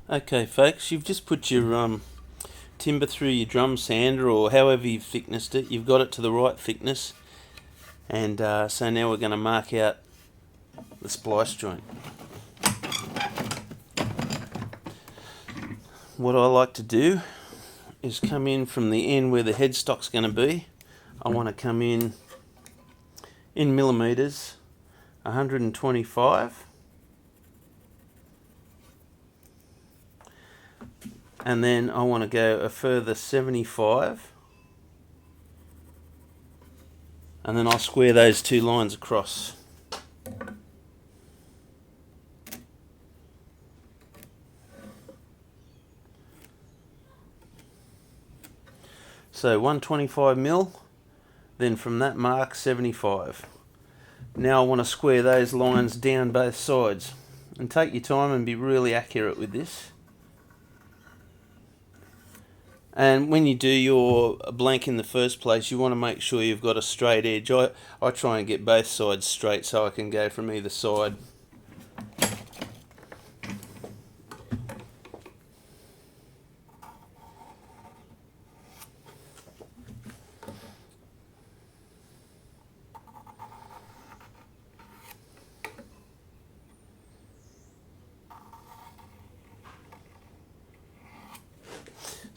Okay folks, you've just put your timber through your drum sander, or however you've thicknessed it. You've got it to the right thickness, and so now we're going to mark out the splice joint. What I like to do is come in from the end where the headstock's going to be. I want to come in millimeters, 125. And then I want to go a further 75, and then I'll square those two lines across. So 125mm, then from that mark 75. Now I want to square those lines down both sides, and take your time and be really accurate with this. And when you do your blank in the first place, you want to make sure you've got a straight edge. I try and get both sides straight so I can go from either side.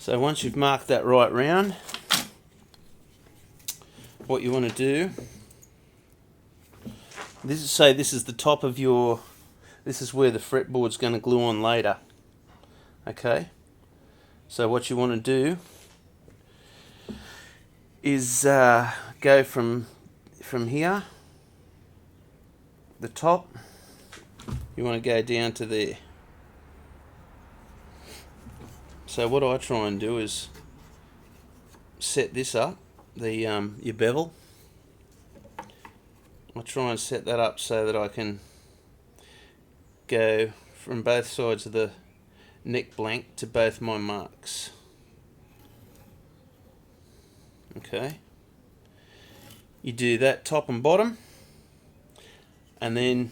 So once you've marked that right round, what you want to do, this is the top of your, this is where the fretboard's going to glue on later. Okay, so what you want to do is go from here, the top, you want to go down to there. So what I try and do is set this up, your bevel. I try and set that up so that I can go from both sides of the neck blank to both my marks. Okay. You do that top and bottom, and then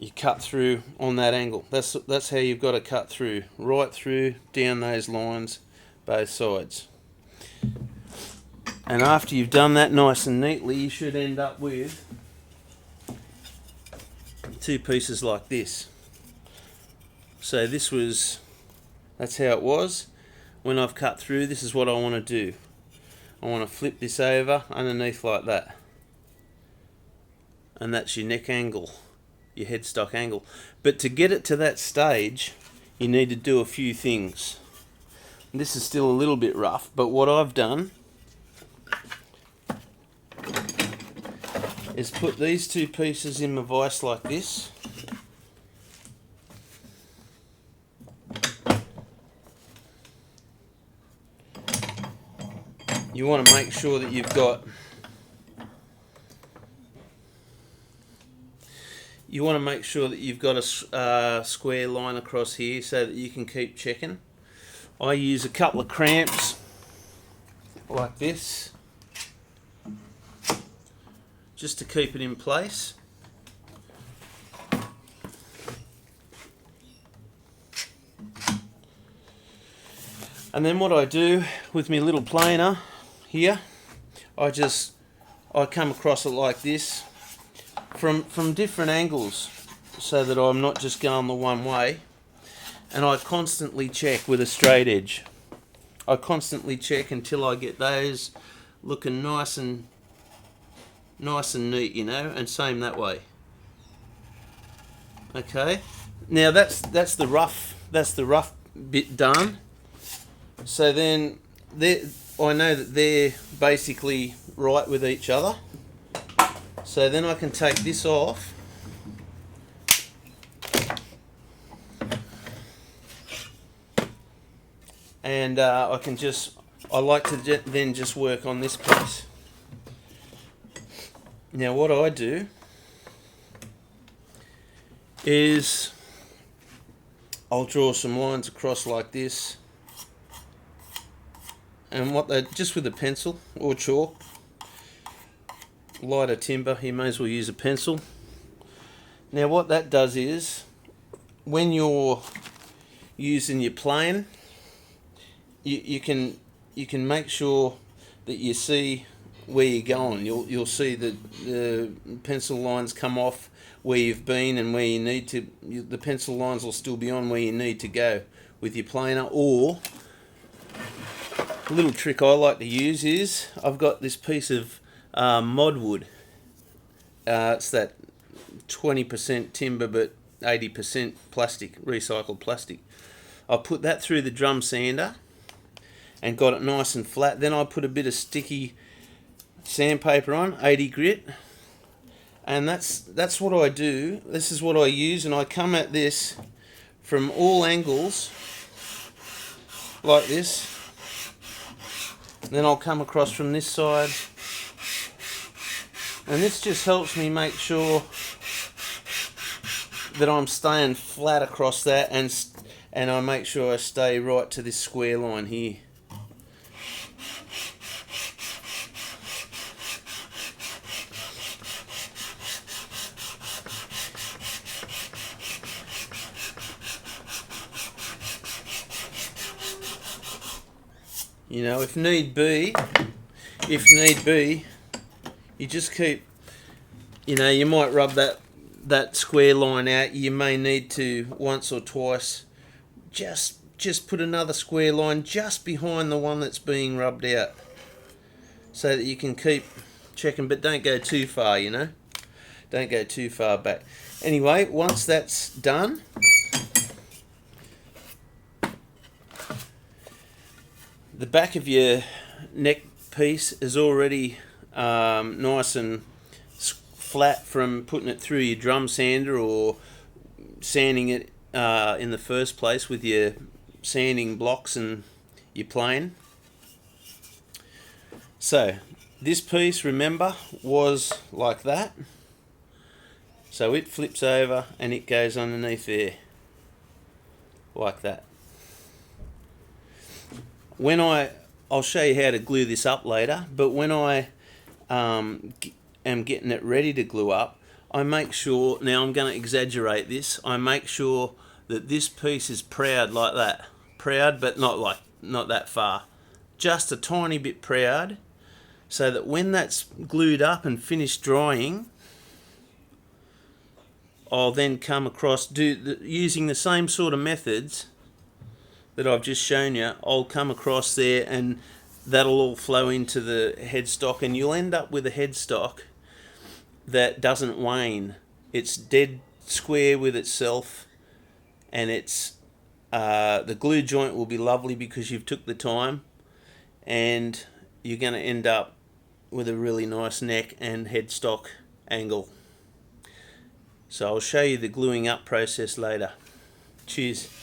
you cut through on that angle. That's how you've got to cut through, right through down those lines, both sides. And after you've done that nice and neatly, you should end up with two pieces like this. So that's how it was. When I've cut through, this is what I want to do. I want to flip this over underneath like that. And that's your neck angle, your headstock angle. But to get it to that stage, you need to do a few things. This is still a little bit rough, but what I've done is put these two pieces in my vise like this. You want to make sure that you've got a square line across here so that you can keep checking. I use a couple of cramps like this just to keep it in place. And then what I do with my little planer here, I come across it like this from different angles so that I'm not just going the one way, and I constantly check with a straight edge. I constantly check until I get those looking nice and neat, you know, and same that way. Okay, now that's the rough bit done. So then I know that they're basically right with each other. So then I can take this off and I like to then just work on this piece. Now what I do is I'll draw some lines across like this, and just with a pencil or chalk, lighter timber, you may as well use a pencil. Now what that does is, when you're using your plane, you can make sure that you see where you're going. You'll see that the pencil lines come off where you've been and where you need to. The pencil lines will still be on where you need to go with your planer. Or a little trick I like to use is I've got this piece of modwood. It's that 20% timber but 80% plastic, recycled plastic. I put that through the drum sander and got it nice and flat. Then I put a bit of sticky sandpaper on, 80 grit, and that's what I do. This is what I use, and I come at this from all angles like this. Then I'll come across from this side, and this just helps me make sure that I'm staying flat across that, and I make sure I stay right to this square line here. You know, if need be, you just keep, you know, you might rub that square line out. You may need to once or twice just put another square line just behind the one that's being rubbed out, so that you can keep checking, but don't go too far, you know. Don't go too far back. Anyway, once that's done, the back of your neck piece is already nice and flat from putting it through your drum sander or sanding it in the first place with your sanding blocks and your plane. So this piece, remember, was like that. So it flips over and it goes underneath there like that. I'll show you how to glue this up later, but when I am getting it ready to glue up, I make sure, now I'm going to exaggerate this, I make sure that this piece is proud like that. Proud, but not that far. Just a tiny bit proud, so that when that's glued up and finished drying, I'll then come across, using the same sort of methods that I've just shown you, I'll come across there and that'll all flow into the headstock, and you'll end up with a headstock that doesn't wane. It's dead square with itself, and it's the glue joint will be lovely because you've took the time, and you're going to end up with a really nice neck and headstock angle. So I'll show you the gluing up process later. Cheers.